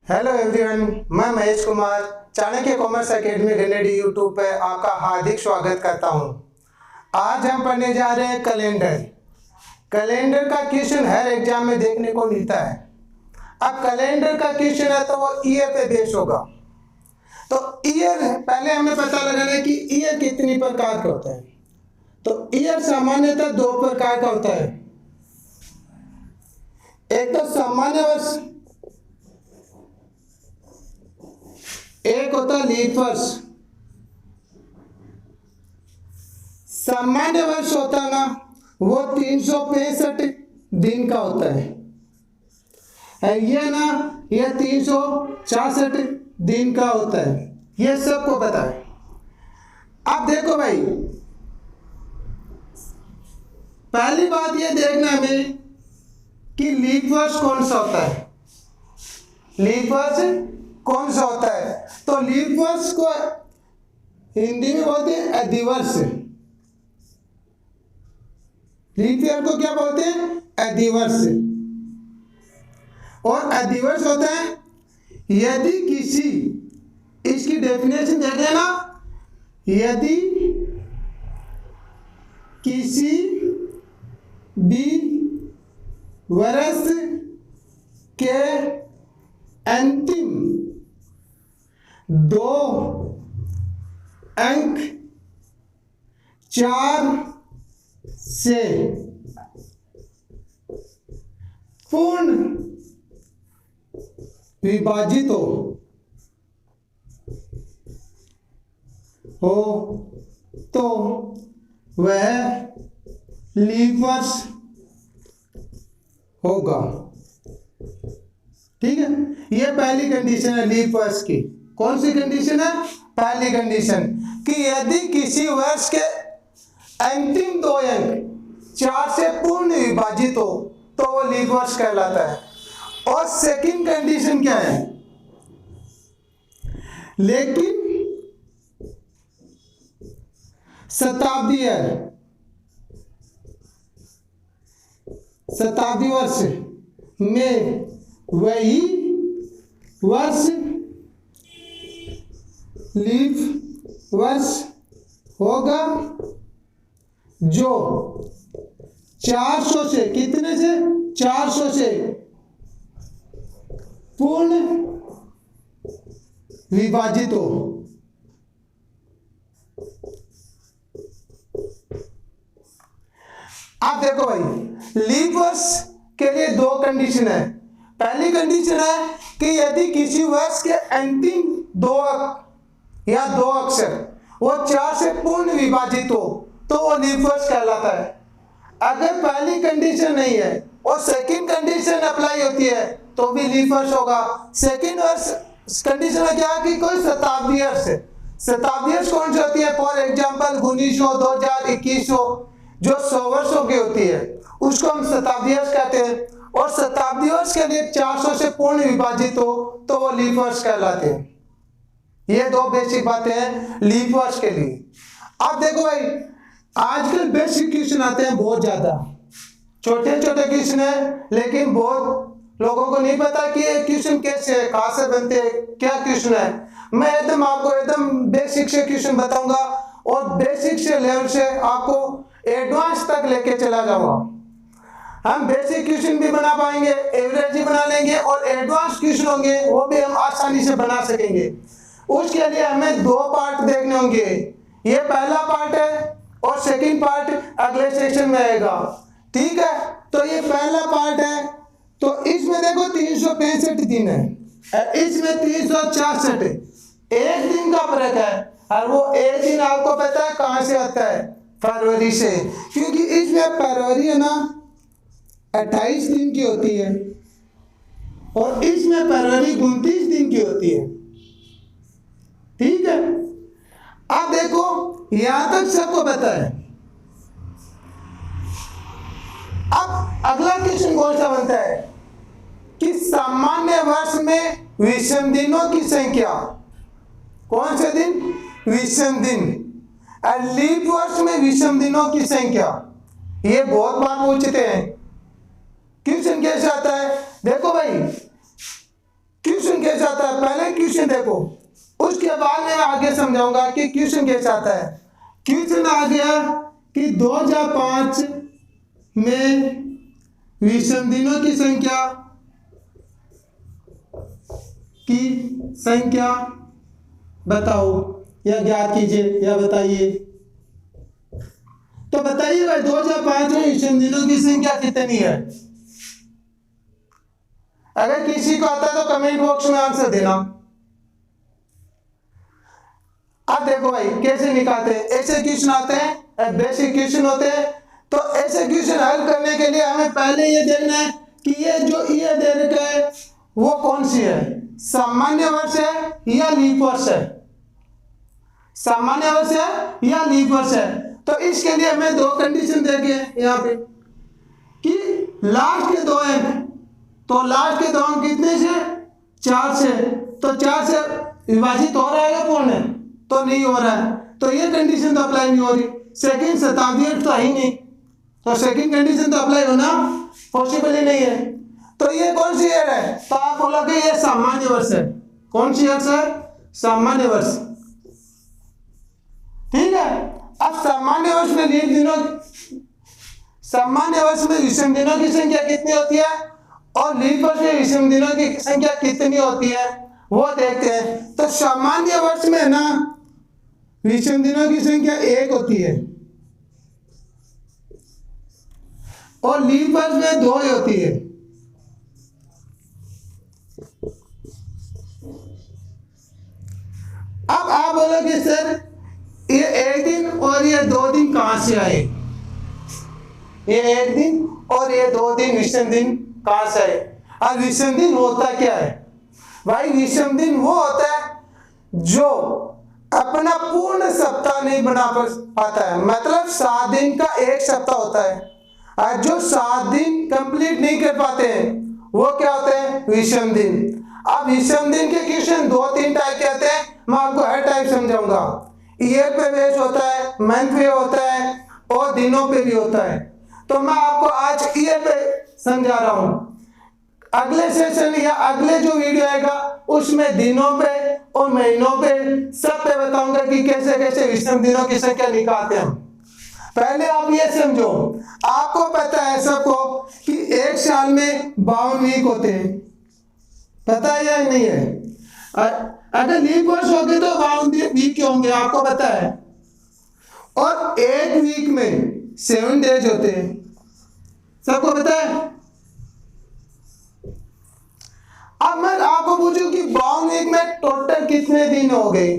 Hello everyone, मैं Mahesh Kumar Chanakya commerce academy grenade YouTube पे आपका हार्दिक स्वागत करता हूं। आज हम पढ़ने जा रहे हैं कैलेंडर। कैलेंडर का क्वेश्चन हर एग्जाम में देखने को मिलता है। अब कैलेंडर का क्वेश्चन है तो वो ईयर पे बेस होगा। तो ईयर पहले हमें पता लगाना है कि ईयर कितनी प्रकार का होता है। तो ईयर सामान्यतः दो प्रकार का होता है। एक तो सामान्य वर्ष, एक होता है लीप वर्ष। सामान्य वर्ष होता है ना, वो 365 दिन का होता है। ये ना, ये 366 दिन का होता है। ये सबको पता है। अब देखो भाई, पहली बात ये देखना हमें कि लीप वर्ष कौन सा होता है। लीप वर्ष कौन सा होता है? तो लीप वर्ष को हिंदी में बोलते हैं अधिवर्ष। लीप ईयर को क्या बोलते हैं? अधिवर्ष। और अधिवर्ष होता है यदि किसी, इसकी डेफिनेशन देखें ना, यदि किसी भी वर्ष के अंतिम 2 अंक 4 से पूर्ण विभाजित हो तो वह लीप वर्ष होगा। ठीक है, ये पहली कंडीशन है लीप वर्ष की। कौन सी कंडीशन है? पहली कंडीशन कि यदि किसी वर्ष के अंतिम 2 अंक 4 से पूर्ण विभाजित हो तो वो लीप वर्ष कहलाता है। और सेकंड कंडीशन क्या है? लेकिन शताब्दी वर्ष में वही वर्ष लीप वर्ष होगा जो 400 से, कितने से? 400 से पूर्ण विभाजित हो। आप देखो भाई, लीप वर्ष के लिए 2 कंडीशन है। पहली कंडीशन है कि यदि किसी वर्ष के अंतिम 2 अंक या 2 अक्षर वो 4 से पूर्ण विभाजित हो तो वो लीप वर्ष कहलाता है। अगर पहली कंडीशन नहीं है और सेकंड कंडीशन अप्लाई होती है तो भी लीप वर्ष होगा। सेकंड वर्ष कंडीशन है क्या कि कोई शताब्दी वर्ष है। शताब्दी वर्ष कौन सी होती है? फॉर एग्जाम्पल 1900, 2000, 2100 जो 100 वर्षों की होती है उसको हम शताब्दी वर्ष कहते हैं। और शताब्दी वर्ष के लिए 400 से पूर्ण विभाजित हो तो वो लीप वर्ष कहलाते हैं। ये 2 बेसिक बातें हैं लीप वर्ष के लिए। अब देखो भाई, आजकल बेसिक क्वेश्चन आते हैं बहुत ज्यादा, छोटे छोटे क्वेश्चन है, लेकिन बहुत लोगों को नहीं पता कि ये क्वेश्चन कैसे है, कहां से बनते हैं, क्या क्वेश्चन है। मैं एकदम आपको एकदम बेसिक से क्वेश्चन बताऊंगा और बेसिक से लेवल से आपको एडवांस तक लेके चला जाऊंगा। हम बेसिक क्वेश्चन भी बना पाएंगे, एवरेज भी बना लेंगे और एडवांस क्वेश्चन होंगे वो भी हम आसानी से बना सकेंगे। उसके लिए हमें 2 पार्ट देखने होंगे। ये पहला पार्ट है और सेकंड पार्ट अगले सेक्शन में आएगा। ठीक है, तो ये पहला पार्ट है। तो इसमें देखो 365 दिन है, इसमें 366, एक दिन का फर्क है। और वो एक दिन आपको पता है कहां से आता है? फरवरी से, क्योंकि इसमें फरवरी है ना 28 दिन की होती है और इसमें फरवरी 29 दिन की होती है। ठीक है, अब देखो यहां तक सबको पता है। अब अगला क्वेश्चन कौन सा बनता है कि सामान्य वर्ष में विषम दिनों की संख्या, कौन से दिन? विषम दिन। और लीप वर्ष में विषम दिनों की संख्या, ये बहुत बार पूछते हैं। क्वेश्चन कैसे आता है? देखो भाई, क्वेश्चन कैसे क्वेश्चन देखो, उसके बाद मैं आगे समझाऊंगा कि क्वेश्चन कैसे आता है। क्वेश्चन आ गया कि 2005 में विषम दिनों की संख्या बताओ या ज्ञात कीजिए या बताइए। तो बताइए भाई 2005 में विषम दिनों की संख्या कितनी है? अगर किसी को आता है तो कमेंट बॉक्स में आंसर देना। अब देखो भाई कैसे निकालते हैं। ऐसे क्वेश्चन आते हैं, बेसिक क्वेश्चन होते हैं। तो ऐसे क्वेश्चन हल करने के लिए हमें पहले ये देखना है कि ये जो ये दे रखा है वो कौन सी है, सामान्य वर्ष है या लीप वर्ष है, सामान्य वर्ष है या लीप वर्ष है। तो इसके लिए हमें दो कंडीशन देखे यहाँ पे कि लास्ट के दो अंक, तो लास्ट के दो अंक कितने से, 4 से, तो 4 से विभाजित हो रहा है या पूर्ण है, तो नहीं हो रहा है, तो ये कंडीशन तो अप्लाई नहीं हो रही। सेकंड शताब्दी तो है ही नहीं, तो सेकंड कंडीशन तो अप्लाई होना पॉसिबल ही नहीं है। तो ये कौन सी ईयर है, तो आप बोलोगे ये सामान्य वर्ष है। कौन सी वर्ष है, सामान्य वर्ष, ठीक है। अब सामान्य वर्ष में लीप दिनों, सामान्य वर्ष में विषम दिनों की संख्या कितनी होती है और लीप वर्ष में विषम दिनों की संख्या कितनी होती है वो देखते हैं। तो सामान्य वर्ष में ना विषम दिनों की संख्या 1 होती है और लीप वर्ष में 2 ही होती है। अब आप बोलोगे सर ये 1 दिन और ये 2 दिन कहां से आए, ये 1 दिन और ये 2 दिन विषम दिन कहां से आए। अब विषम दिन होता क्या है भाई, विषम दिन वो होता है जो अपना पूर्ण सप्ताह नहीं बना पाता है, मतलब 7 दिन का एक सप्ताह होता है, और जो 7 दिन कंप्लीट नहीं कर पाते हैं वो क्या होते हैं, विषम दिन। अब विषम दिन के क्वेश्चन 2-3 टाइप के आते हैं, मैं आपको हर टाइप समझाऊंगा। ईयर पे बेस होता है, मंथ पे होता है और दिनों पे भी होता है। तो मैं आपको आज ईयर पे समझा रहा हूं, अगले सेशन या अगले जो वीडियो आएगा उसमें दिनों पे और महीनों पे सब पे बताऊंगा कि कैसे कैसे विषम दिनों की संख्या निकालते हैं। पहले आप ये समझो, आपको पता है सबको कि एक साल में 52 वीक होते हैं, पता है या नहीं है? अगर लीप वर्ष होंगे तो 52 वीक होंगे, आपको पता है। और एक वीक में 7 डेज होते हैं, सबको पता है। अब मैं आपको पूछूं कि 52 वीक में टोटल कितने दिन हो गए,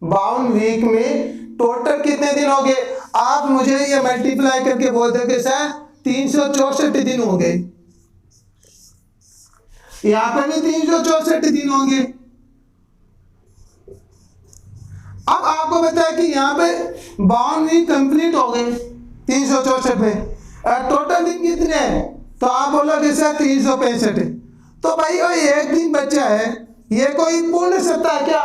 52 वीक में टोटल कितने दिन हो गए, आप मुझे ये मल्टीप्लाई करके बोल दोगे सर 364 दिन हो गए। यहां पर भी 364 दिन होंगे। अब आपको पता है कि यहाँ पे 52 वीक कंप्लीट हो गए 364 में, टोटल दिन कितने हैं, तो आप बोलोगे सर 365। तो भाई वो एक दिन बचा है, ये कोई पूर्ण सप्ताह है क्या,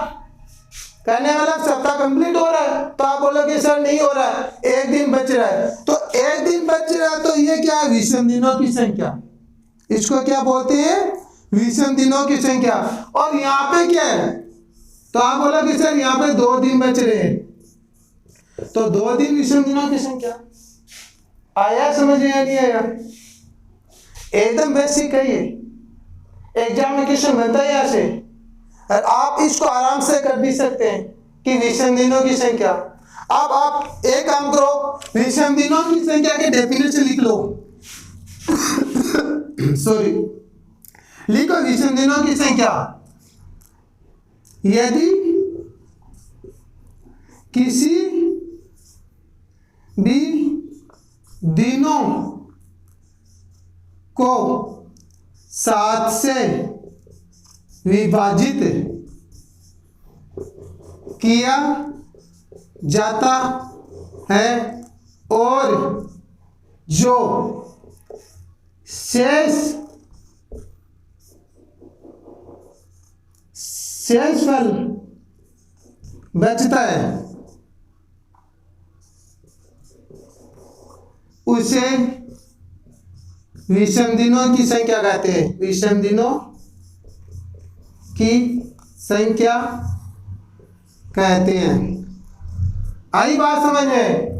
कहने वाला सप्ताह कंप्लीट हो रहा है, तो आप बोलोगे सर नहीं हो रहा है, एक दिन बच रहा है। तो एक दिन बच रहा है तो ये क्या है, विषम दिनों की संख्या, इसको क्या बोलते हैं, विषम दिनों की संख्या। और यहाँ पे क्या है, तो आप बोलोगे सर यहाँ पे 2 दिन बच रहे हैं, तो 2 दिन विषम दिनों की संख्या। आया समझ में या नहीं आया? एकदम बेसिक है ये, एग्जाम में क्वेश्चन बनता है यहाँ से, और आप इसको आराम से कर भी सकते हैं कि विषम दिनों की संख्या। अब आप एक काम करो, विषम दिनों की संख्या के डेफिनेशन लिख लो सॉरी, लिखो विषम दिनों की संख्या, यदि किसी भी दिनों को 7 से विभाजित किया जाता है और जो शेषफल बचता है उसे विषम दिनों की संख्या कहते हैं, विषम दिनों की संख्या कहते हैं। आई बात समझ में?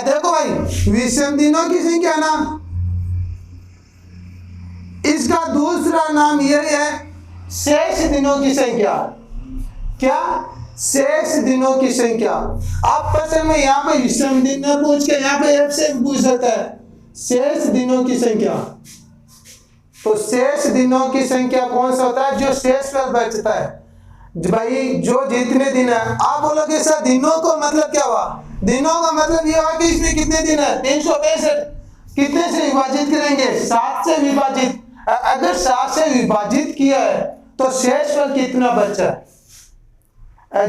देखो भाई, विषम दिनों की संख्या ना, इसका दूसरा नाम यह है शेष दिनों की संख्या। क्या? शेष दिनों की संख्या। आप प्रश्न में यहाँ पे विषम दिन न पूछ के यहाँ पे एफ से पूछ सकता है शेष दिनों की संख्या। तो शेष दिनों की संख्या कौन सा होता है? जो शेष पर बचता है भाई, जो जितने दिन है। आप बोलोगे सर दिनों को मतलब क्या हुआ? दिनों का मतलब ये हुआ कि इसमें कितने दिन है? 365। कितने से विभाजित करेंगे? 7 से विभाजित। अगर 7 से विभाजित किया है तो शेष पर कितना बचा है?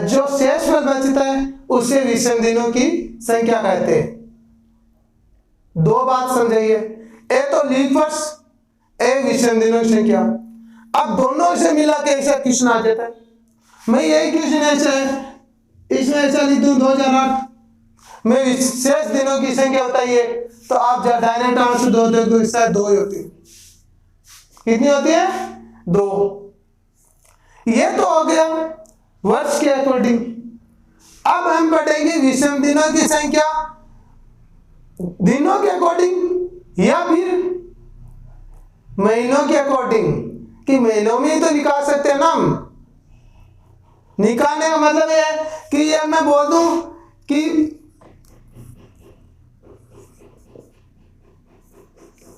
जो शेष पर बचता है उसे विषम दिनों की संख्या कहते हैं। दो बात समझाइए, ए तो लीप वर्ष, ए विषम दिनों की संख्या। अब दोनों से मिला के ऐसा क्वेश्चन आ जाता है। मैं यही क्वेश्चन ऐसा है, इसमें ऐसा लिख दूं 2008 में शेष दिनों की संख्या बताइए, तो आप डायरेक्ट आंसर दो देखो, शायद 2 ही होती है। कितनी होती है? 2। ये तो हो गया वर्ष के अकॉर्डिंग। अब हम पढ़ेंगे विषम दिनों की संख्या दिनों के अकॉर्डिंग या फिर महीनों के अकॉर्डिंग, कि महीनों में ही तो निकाल सकते हैं ना हम। निकालने का मतलब ये है कि ये मैं बोल दूं कि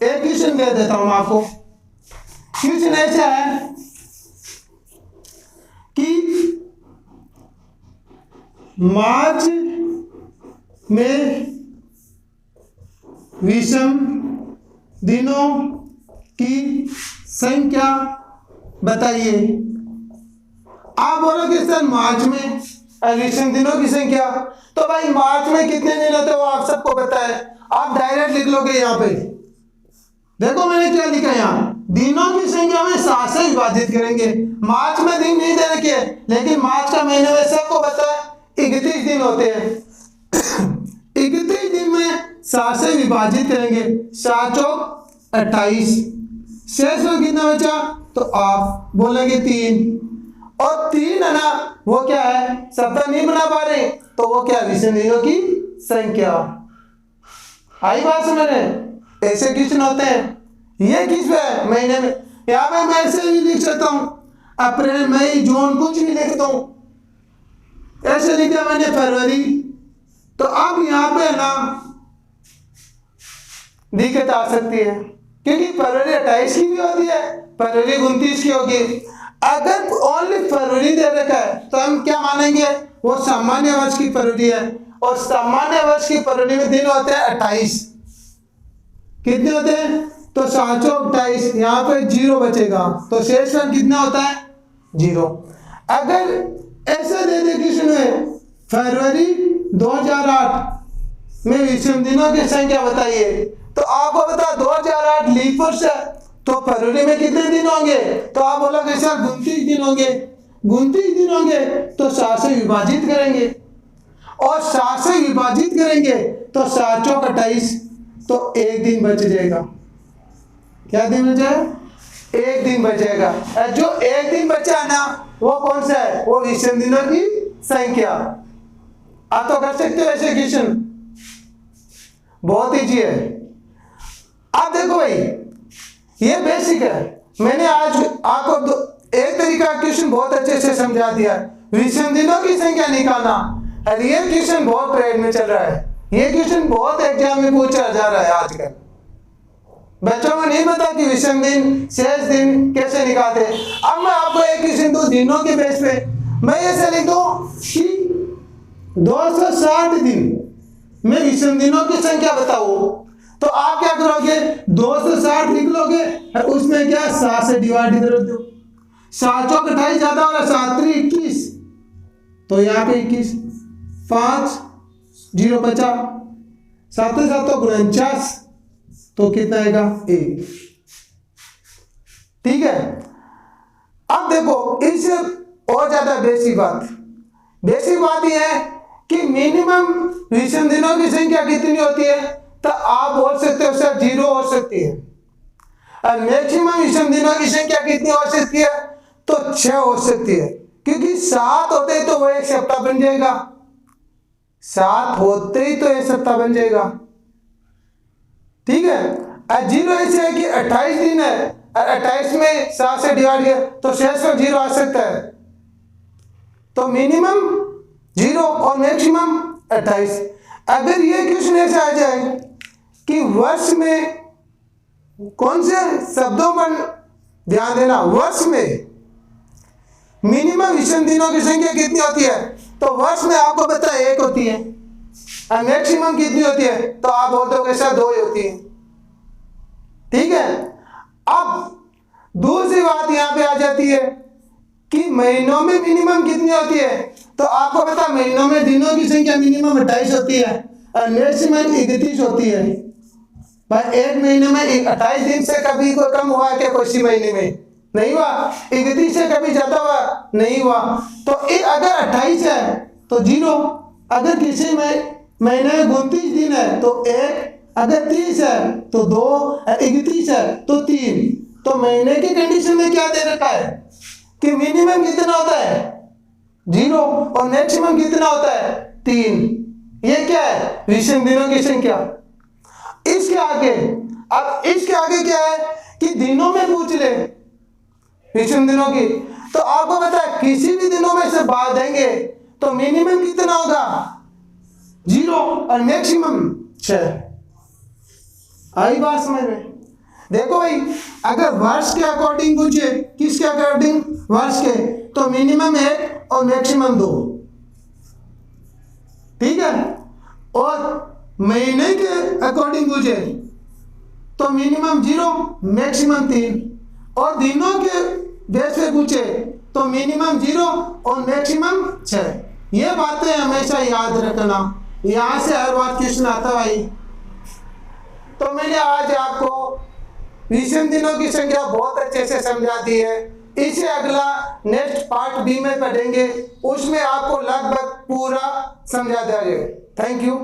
एक क्वेश्चन दे देता हूं आपको। क्वेश्चन ऐसा है कि मार्च में विषम दिनों की संख्या बताइए। आप बोलोगे सर मार्च में विषम दिनों की संख्या, तो भाई मार्च में कितने दिन होते हैं वो आप सबको पता है। आप डायरेक्ट लिख लोगे यहाँ पे। देखो मैंने क्या लिखा यहाँ, दिनों की संख्या में 7 से विभाजित करेंगे। मार्च में दिन नहीं दे रखे, लेकिन मार्च का महीने में सबको पता है 31 दिन होते हैं। 31 दिन में 7 से विभाजित करेंगे, 7 चौक 28। शेष में कितना बचा? तो आप बोलेंगे 3। और 3 है ना, वो क्या है? सप्ताह नहीं बना पा रहे, तो वो क्या? विषम दिनों की संख्या। आई बात समझ में? ऐसे क्वेश्चन होते हैं। ये किस पे? महीने में। यहाँ पे मैं ऐसे भी लिख सकता हूँ, अप्रैल मई जून, कुछ भी लिख दूं। ऐसे लिखा मैंने फरवरी, तो अब यहाँ पे ना दिक्कत आ सकती है, क्योंकि फरवरी 28 की भी होती है, फरवरी 29 की होगी। अगर ओनली फरवरी दे रखा है तो हम क्या मानेंगे? वो सामान्य वर्ष की फरवरी है, और सामान्य वर्ष की फरवरी में दिन होते हैं 28। कितने होते हैं? तो 7 चौक 28, यहाँ पे 0 बचेगा, तो शेषफल कितना होता है? 0। अगर ऐसा दे दे क्वेश्चन में फरवरी 2008 में विषम दिनों की संख्या बताइए, तो आपको बता 2008 लीप वर्ष है, तो फरवरी में कितने दिन होंगे? तो आप बोलोगे सर 29 दिन होंगे। 29 दिन होंगे तो 7 से विभाजित करेंगे, और 7 से विभाजित करेंगे तो 7 चौक 28, तो 1 दिन बच जाएगा। क्या दिन बचेगा? 1 दिन बचेगा। जो 1 दिन बचा ना, वो कौन सा है? वो विषम दिनों की संख्या। आप तो कर सकते हो ऐसे क्वेश्चन, बहुत ईजी है। आप देखो भाई, ये बेसिक है। मैंने आज आपको एक तरीका क्वेश्चन बहुत अच्छे से समझा दिया। विषम दिनों की संख्या निकालना, और ये क्वेश्चन बहुत ट्रेंड में चल रहा है। ये क्वेश्चन बहुत एग्जाम में पूछा जा रहा है आजकल। बच्चों को नहीं पता कि विषम दिन, शेष दिन कैसे निकालते। अब मैं आपको एक क्वेश्चन दूं दिनों के बेस पे। मैं ऐसे लिख दूं कि 260 दिन में विषम दिनों की संख्या बताओ, तो आप क्या करोगे? 260 लिख लोगे, उसमें क्या 7 से डिवाइड कर दो। 7 चौक 28 ज्यादा हो रहा, 7 3 21, तो यहाँ पे 21, 5 0 बचा, 7 7 तो 49, तो कितना आएगा? 1। ठीक है। अब देखो इससे और ज्यादा बेसिक बात यह है कि मिनिमम विषम दिनों की संख्या कितनी होती है? तो आप बोल सकते हो सर 0 हो सकती है। और मैक्सिमम विषम दिनों की संख्या कितनी हो सकती है? तो 6 हो सकती है, क्योंकि 7 होते तो वो एक सप्ताह बन जाएगा, 7 होते ही तो एक सप्ताह बन जाएगा। ठीक है, 0 ऐसे है कि 28 दिन है और 28 में 7 से डिवाइड किया तो शेष का 0 आ सकता है, तो मिनिमम 0 और मैक्सिमम 28। अगर ये क्वेश्चन ऐसे आ जाए कि वर्ष में कौन से शब्दों पर ध्यान देना, वर्ष में मिनिमम विषम दिनों की संख्या कितनी होती है, तो वर्ष में आपको पता है 1 होती है, और मैक्सिमम कितनी होती है, तो आप बोलते हो कैसा 2 ही होती है। ठीक है, अब दूसरी बात यहां पे आ जाती है कि महीनों में मिनिमम कितनी होती है, तो आपको पता महीनों में दिनों की संख्या मिनिमम 28 होती है और मैक्सिमम 31 होती है। भाई एक महीने में 28 दिन से कभी कोई कम हुआ क्या, कोई महीने में नहीं हुआ, 31 से कभी ज्यादा हुआ नहीं हुआ। तो अगर 28 है तो 0, अगर किसी में महीने में 29 दिन है तो 1, अगर 30 है तो 2, 31 है तो 3। तो महीने की कंडीशन में क्या दे रखा है कि मिनिमम कितना होता है 0 और मैक्सिमम कितना होता है 3। ये क्या है, विषम दिनों की संख्या। इसके आगे, अब इसके आगे क्या है कि दिनों में पूछ ले विषम दिनों की, तो आपको पता है किसी भी दिनों में से बात देंगे तो मिनिमम कितना होगा 0 और मैक्सिमम 6। आई बात समझ में? देखो भाई, अगर वर्ष के अकॉर्डिंग पूछे, किसके अकॉर्डिंग, वर्ष के, तो मिनिमम 1 और मैक्सिमम 2। ठीक है, और महीने के अकॉर्डिंग पूछे तो मिनिमम 0 मैक्सिमम 3, और दिनों के बेस पे पूछे तो मिनिमम 0 और मैक्सिमम 6। ये बातें हमेशा याद रखना, यहां से हर बार क्वेश्चन आता भाई। तो मैंने आज आपको विषम दिनों की संख्या बहुत अच्छे से समझा दी है। इसे अगला नेक्स्ट पार्ट बी में पढ़ेंगे, उसमें आपको लगभग पूरा समझा दिया जाएगा। Thank you.